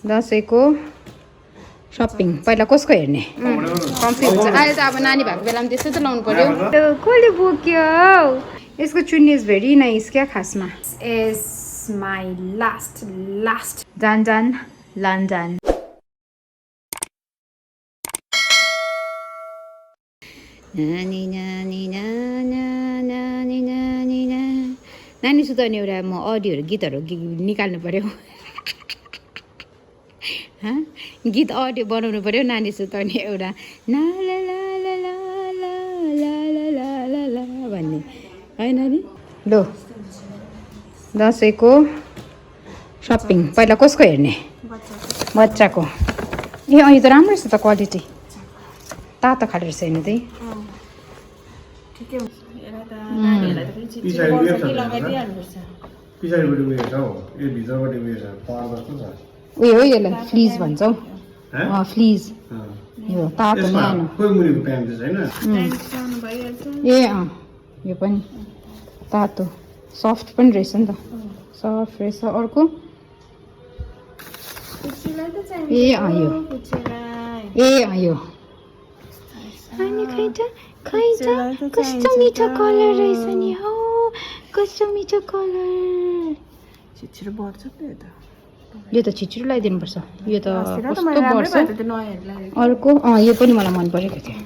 दसैँको सपिङ पहिला कसको हेर्ने कम्फी हुन्छ अहिले त अब नानी भएको बेलामा त्यस्तै त लाउनु पर्यो कसले बोक्यो यसको चुन्नी इज भेरी नाइस क्या खासमा इज माई लास्ट जान लन्डन नानी सुताउने एउटा म अडियोहरू गीतहरू निकाल्नु पर्यो गीत अडियो बनाउनु पर्यो नानी सुताउने एउटा ला ला ला ला ला ला ला ला ला ला भन्ने है नानी लो दसैँको सपिङ पहिला कसको हेर्ने बच्चाको ए यो त राम्रो रहेछ त क्वालिटी तातो खाले रहेछ हेर्नु त्यही उयो हो यसलाई फ्लिज भन्छौ फ्लिज यो तातो न्यानो ए यो पनि तातो सफ्ट पनि रहेछ नि त सफ्ट रहेछ अर्को ए यो अनि खै त कस्तो मिठो कलर रहेछ नि हो कस्तो मिठो कलर छिटो बढ्छ यो त छिटो लगाइदिनु पर्छ यो त कस्तो बढ्छ अर्को यो पनि मलाई मन परेको थियो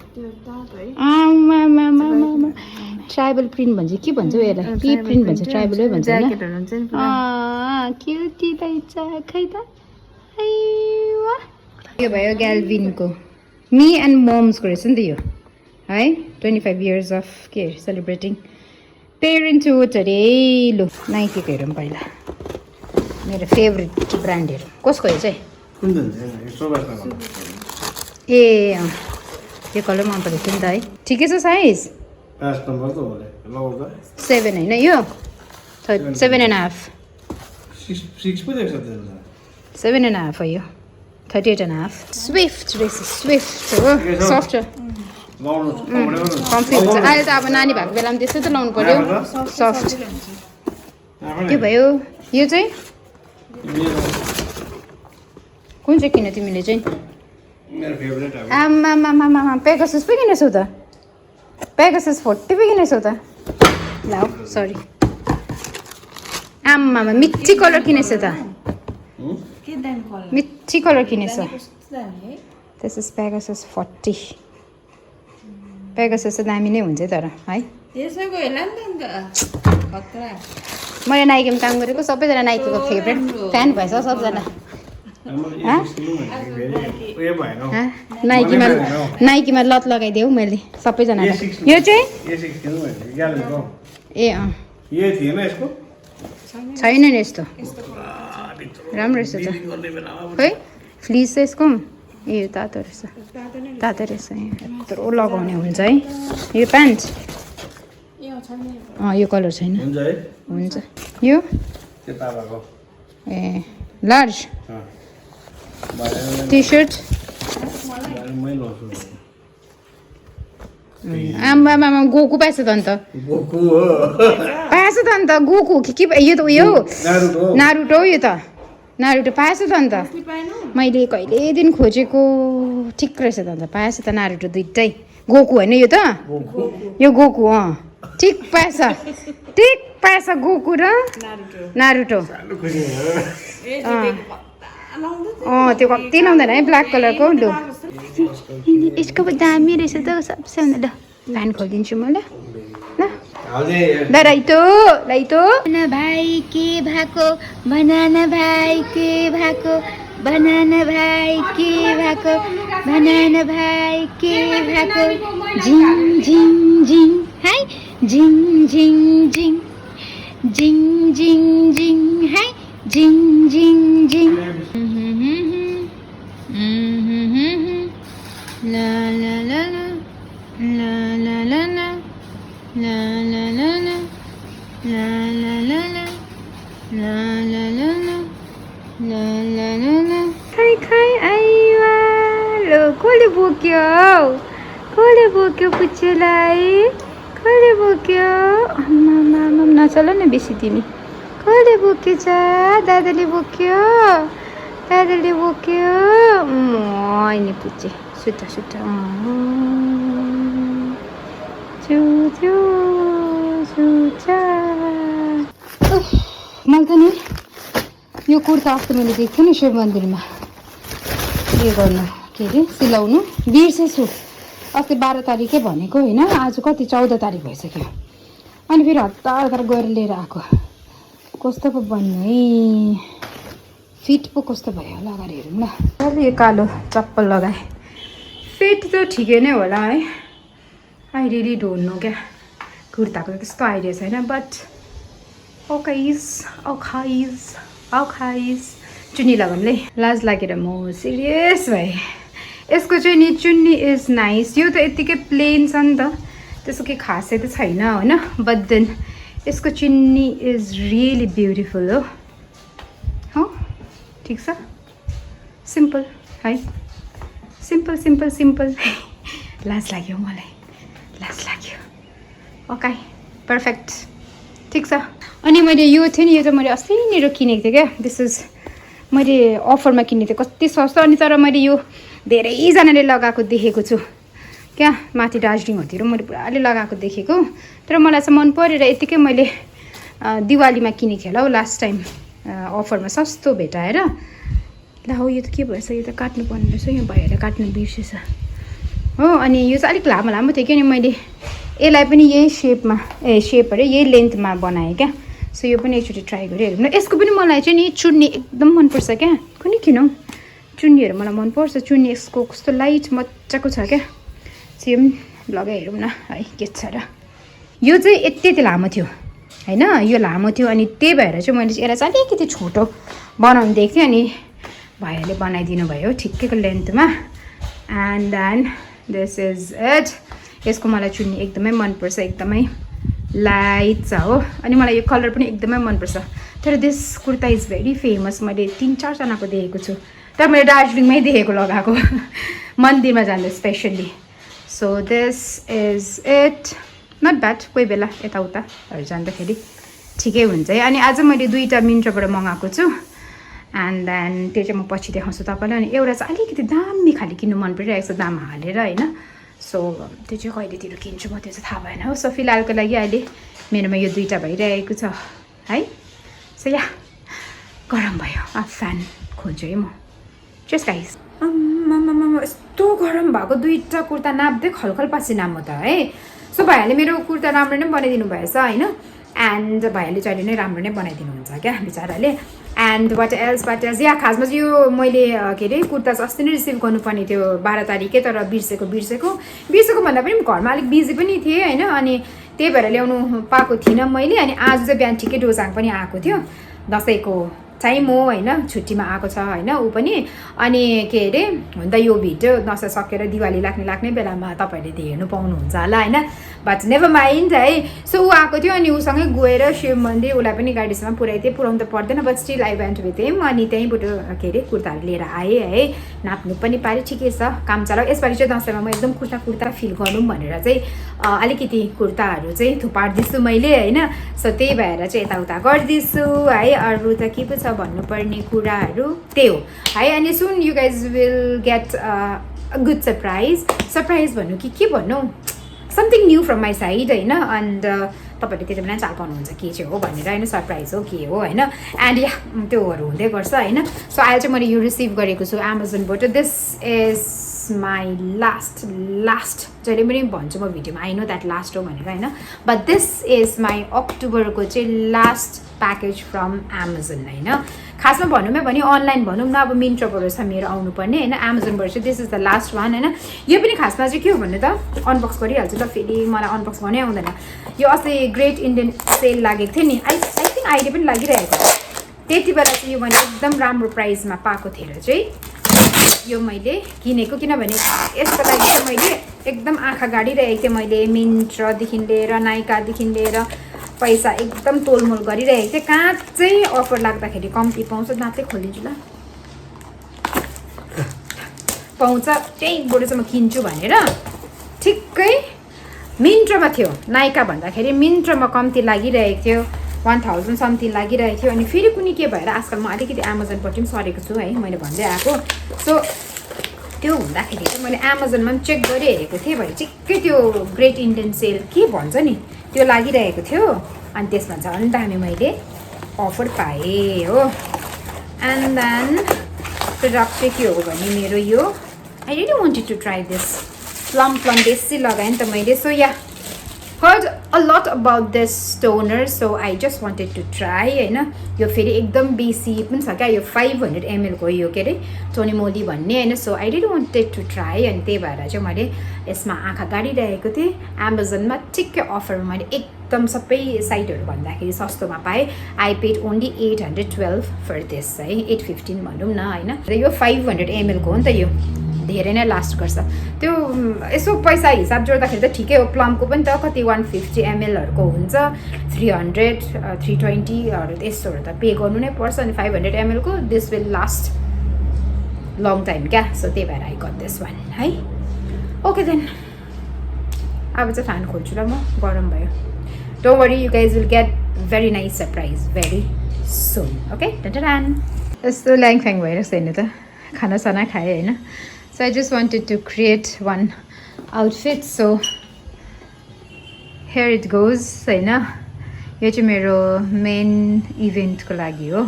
ट्राइबल प्रिन्ट भन्छ के भन्छ यसलाई पी प्रिन्ट भन्छ ट्राइबलै भन्छ क्युटी रहेछ खै त यो भयो ग्याल्भिनको मी एन्ड मम्सको रहेछ नि त यो है 25 years अफ के सेलिब्रेटिङ पेरेन्टहुड अरे लु नाइकीको हेरौँ पहिला मेरो फेभरेट ब्रान्डहरू कसको यो चाहिँ ए यो कलर मन परेको थियो नि त है ठिकै छ साइज 7 होइन यो 7.5 7.5 हो यो 38.5 स्विफ्ट रहेछ स्विफ्ट हो सफ्ट कम्फी हुन्छ अहिले त अब नानी भएको बेलामा त्यस्तै त लाउनु पर्यो सफ्ट त्यो भयो यो चाहिँ कुन चाहिँ किन्यो तिमीले चाहिँ आमा पेगासस पो किनेछौ त पेगासस 40 पो किनेछौ त ल सरी आमा मिठी कलर किनेछ त मिठी कलर किनेछ दिस इज पेगासस 40 पेगासस दामी नै हुन्छ तर है मैले नाइकीमा काम गरेको सबैजना नाइकीको फेभरेट फ्यान भएछ सबजना नाइकीमा लत लगाइदेऊ मैले सबैजनालाई यो चाहिँ ए छैन नि यस्तो राम्रो रहेछ त खै फ्लिज चाहिँ यसको ए यो तातो रहेछ यत्रो लगाउने हुन्छ है यो प्यान्ट यो कलर छैन हुन्छ यो ए लार्ज टी सर्ट आमा गोकु पाएछ त अन्त पाएछ त अन्त गोकु के यो त उयो नारुटो यो त नारुटो पाएछ त अन्त मैले कहिले दिन खोजेको ठिक रहेछ त अन्त पाएछ त नारुटो दुइटै गोकु होइन यो त यो गोकु ठिक पाएछ गोकु र नारुटो त्यो कति लाउँदैन है ब्ल्याक कलरको लु यसको दामी रहेछ त सबसे भन्दा ल फ्यान खोलिदिन्छु म ल राइतो भाइ के भएको बनाना भाइ के भएको बनाना भाइ के भएको बनाना भाइ के भएको झिङ झिङ झिङ है झिङ झिङ झिङ झिङ झिङ झिङ है झिङ झिङ झिङ ला ला ला ला ला ला ला La la la la la la la la la la la la la la la खै आइवा लो कसले बोक्यो पुच्चोलाई कसले बोक्यो आमा नचल न बेसी तिमी कसले बोक्यो छ दादाले बोक्यो दादाले बोक्यो अनि पुच्चे सुत्ता सुत्ता मैले त नि यो कुर्ता अस्ति मैले दिएको थिएँ नि शिव मन्दिरमा के गर्नु के अरे सिलाउनु बिर्सेछु अस्ति 12 तारिकै भनेको होइन आज कति 14 तारिक भइसक्यो अनि फेरि हतार हतार गएर लिएर आएको कस्तो पो बन्नु है फिट पो कस्तो भयो होला अगाडि हेरौँ ल अहिले यो कालो चप्पल लगाएँ फिट त ठिकै नै होला है आई रियली डोन्ट नो क्या कुर्ताको त्यस्तो आइडिया छैन बट औखाइज चुन्नी लगाउनुले लाज लागेर म सिरियस भएँ यसको चाहिँ नि चुन्नी इज नाइस यो त यत्तिकै प्लेन छ नि त त्यसको केही खासै त छैन होइन बट देन यसको चुन्नी इज रियली ब्युटिफुल हो ठिक छ सिम्पल है सिम्पल लाज लाग्यो मलाई लाज लाग्यो ओके पर्फेक्ट ठिक छ अनि मैले यो थियो नि यो त मैले अस्तिनिर किनेको थिएँ क्या दिस इज मैले अफरमा किनेको थिएँ कति सस्तो अनि तर मैले यो धेरैजनाले लगाएको देखेको छु क्या माथि दार्जिलिङहरूतिर मैले पुराले लगाएको देखेको तर मलाई चाहिँ मन परेर यतिकै मैले दिवालीमा किनेको थिएँ होला हौ लास्ट टाइम अफरमा सस्तो भेटाएर ला हो यो त के भएछ यो त काट्नुपर्ने रहेछ यो भएर काट्नु बिर्सेछ हो अनि यो चाहिँ अलिक लामो लामो थियो कि अनि मैले यसलाई पनि यही सेपमा सेप अरे यही लेन्थमा बनाएँ क्या सो यो पनि एकचोटि ट्राई गरेँ हेरौँ न यसको पनि मलाई चाहिँ नि चुन्नी एकदम मनपर्छ क्या कुनै किनौँ चुन्नीहरू मलाई मनपर्छ चुन्नी यसको कस्तो लाइट मजाको छ क्या सो यो पनि लगाइ हेरौँ न है के छ र यो चाहिँ यति लामो थियो होइन यो लामो थियो अनि त्यही भएर चाहिँ मैले चाहिँ यसलाई चाहिँ अलिकति छोटो बनाउनु दिएको थिएँ अनि भाइहरूले बनाइदिनु भयो ठिक्कैको लेन्थमा and then this is it यसको मलाई चुन्नी एकदमै मनपर्छ एकदमै लाइट छ हो अनि मलाई यो कलर पनि एकदमै मनपर्छ तर this kurta is very famous मैले 3-4 जनाको देखेको छु तर मैले दार्जिलिङमै देखेको लगाएको मन्दिरमा जाँदा specially so this is it not bad कोही बेला यताउताहरू जाँदाखेरि ठिकै हुन्छ है अनि आज मैले 2टा मिन्त्राबाट मगाएको छु एन्ड देन त्यो चाहिँ म पछि देखाउँछु तपाईँलाई अनि एउटा चाहिँ अलिकति दामी खाले किन्नु मन परिरहेको छ दाम हालेर होइन सो त्यो चाहिँ कहिलेतिर किन्छु म त्यो चाहिँ थाहा भएन हो सो फिलहालको लागि अहिले मेरोमा यो 2टा भइरहेको छ है सो या गरम भयो अब फ्यान खोज्छु है म जस्ट गाइस यस्तो गरम भएको 2टा कुर्ता नाप्दै खलखल पसिना म त है सो भाइहरूले मेरो कुर्ता राम्रो नै बनाइदिनु भएछ होइन एन्ड भाइहरूले चाहिँ अहिले नै राम्रो नै बनाइदिनुहुन्छ क्या बिचराले एन्ड वाट एल्स या खासमा चाहिँ यो मैले के अरे कुर्ता चाहिँ अस्ति नै रिसिभ गर्नुपर्ने थियो 12 तारिकै तर बिर्सेको भन्दा पनि घरमा अलिक बिजी पनि थिएँ होइन अनि त्यही भएर ल्याउनु पाएको थिइनँ मैले अनि आज चाहिँ बिहान ठिकै डोजाङ पनि आएको थियो दसैँको टाइम हो होइन छुट्टीमा आएको छ होइन ऊ पनि अनि के अरे हुन त यो भिडियो दसैँ सकेर दिवाली लाग्ने बेलामा तपाईँहरूले हेर्नु पाउनुहुन्छ होला होइन बट नेभर माइन्ड है सो ऊ आएको थियो अनि उसँगै गएर शिव मन्दिर उसलाई पनि गाडीसम्म पुऱ्याउनु त पर्दैन but still I went with him अनि त्यहीँबाट के अरे कुर्ताहरू लिएर आएँ है नाप्नु पनि पारेँ ठिकै छ काम चलाऊ यसपालि चाहिँ दसैँमा म एकदम कुर्ता फिल गरौँ भनेर चाहिँ अलिकति कुर्ताहरू चाहिँ थुपार्दैछु मैले होइन सो त्यही भएर चाहिँ यताउता गर्दैछु है अरू त के पो छ भन्नुपर्ने कुराहरू त्यही हो है अनि सुन you guys will get a good surprise भन्नु कि के भन्नु something new from my side होइन एन्ड तपाईँहरूले त्यति बेला चाल पाउनुहुन्छ के चाहिँ हो भनेर होइन सरप्राइज हो के हो होइन एन्ड या त्योहरू हुँदै गर्छ होइन सो अहिले चाहिँ मैले यो रिसिभ गरेको छु एमाजोनबाट दिस इज माई लास्ट जहिले पनि भन्छु म भिडियोमा आई नो द्याट लास्ट हो भनेर होइन बट दिस इज माई अक्टोबरको चाहिँ लास्ट प्याकेज फ्रम एमाजोन होइन खासमा भनौँ भने अनलाइन भनौँ न अब मिन्त्राबाट छ मेरो आउनुपर्ने होइन एमाजोनबाट चाहिँ this is the last one होइन यो पनि खासमा चाहिँ के हो भने त अनबक्स गरिहाल्छु त फेरि मलाई अनबक्स गर्नै आउँदैन यो अस्ति ग्रेट इन्डियन सेल लागेको थियो नि आई थिङ्क अहिले पनि लागिरहेको छ त्यति बेला चाहिँ यो मैले एकदम राम्रो प्राइसमा पाएको थिएँ र चाहिँ यो मैले किनेको किनभने यसको लागि चाहिँ मैले एकदम आँखा गाडिरहेको थिएँ मैले मिन्त्रादेखि लिएर नाइकादेखि लिएर पैसा एकदम तोलमोल गरिरहेको थिएँ कहाँ चाहिँ अफर लाग्दाखेरि कम्ती पाउँछ दाँतै खोलिदिन्छु ल पाउँछ त्यहीँबाट चाहिँ म किन्छु भनेर ठिक्कै मिन्त्रामा थियो नाइका भन्दाखेरि मिन्त्रामा कम्ती लागिरहेको थियो 1000 समथिङ लागिरहेको थियो अनि फेरि कुनै के भएर आजकल म अलिकति एमाजोनपट्टि पनि सरेको छु है मैले भन्दै आएको सो त्यो हुँदाखेरि चाहिँ मैले एमाजोनमा पनि चेक गरिहेरेको थिएँ भरे ठिक्कै त्यो ग्रेट इन्डियन सेल के भन्छ नि त्यो लागिरहेको थियो अनि त्यसमा झन् दामी मैले अफर पाएँ हो एन्ड देन प्रडक्ट चाहिँ के हो भने मेरो यो I really wanted to try this plum बेसी लगाएँ नि त मैले so yeah heard a lot about this toner so I just wanted to try हैन यो फेरि एकदम बेसी पनि छ क्या यो 500 ml को यो के अरे टोनी मोली भन्ने हैन so I really wanted to try अनि त्यही भएर चाहिँ मैले यसमा आँखा गाडिरहेको थिएँ एमाजोनमा ठिक्कै अफरमा मैले एकदम सबै साइटहरू भन्दाखेरि सस्तोमा पाएँ I paid only 812 for this है 815 भनौँ न हैन र यो 500 ml को हो नि त यो धेरै नै लास्ट गर्छ त्यो यसो पैसा हिसाब जोड्दाखेरि त ठिकै हो प्लमको पनि त कति 150 mlहरूको हुन्छ 300 320हरू यस्तोहरू त पे गर्नु नै पर्छ अनि 500 ml को this will last long time क्या सो त्यही भएर आई गट दिस वान है ओके देन अब चाहिँ फ्यान खोल्छु ल म गरम भयो don't worry you guys will get very nice surprise very soon okay टन यस्तो ल्याङफ्याङ भइरहेको छैन त खानासाना खाएँ होइन So I just wanted to create one outfit. So here it goes. हैन यो चाहिँ मेरो मेन इभेन्टको लागि हो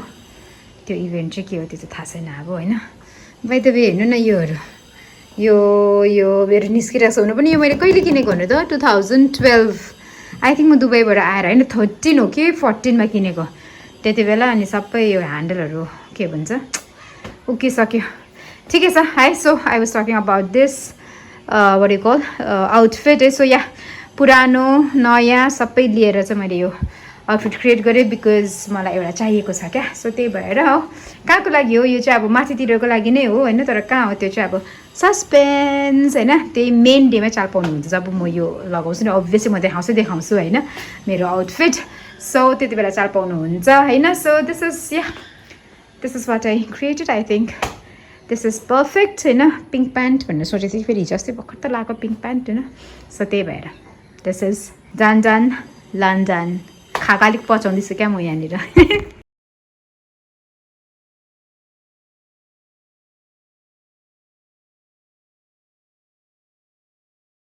त्यो इभेन्ट चाहिँ के हो त्यो चाहिँ थाहा छैन अब हैन बाइ द वे हेर्नु न योहरू यो मेरो निस्किरहेको छ हुनु पनि यो मैले कहिले किनेको हुनु त 2012 आई थिङ्क म दुबईबाट आएर होइन 13 हो कि 14 मा किनेको त्यति बेला अनि सबै यो ह्यान्डलहरू के भन्छ उकिसक्यो ठिकै छ है so I was talking about this what you call outfit है सो या पुरानो नयाँ सबै लिएर चाहिँ मैले यो आउटफिट क्रिएट गरेँ बिकज मलाई एउटा चाहिएको छ क्या सो त्यही भएर हो कहाँको लागि हो यो चाहिँ अब माथितिरको लागि नै हो होइन तर कहाँ हो त्यो चाहिँ अब सस्पेन्स होइन त्यही मेन डेमै चाल पाउनुहुन्छ जब म यो लगाउँछु नि अभियसली म देखाउँछु होइन मेरो आउटफिट सो त्यति बेला चाल पाउनुहुन्छ होइन so this is what I created I think this is perfect होइन पिङ्क प्यान्ट भनेर सोचेको थिएँ फेरि हिजो अस्ति भर्खर त लगाएको पिङ्क प्यान्ट होइन सो त्यही भएर दिस इज जान लन्डन खाका अलिक पचाउँदैछु क्या म यहाँनिर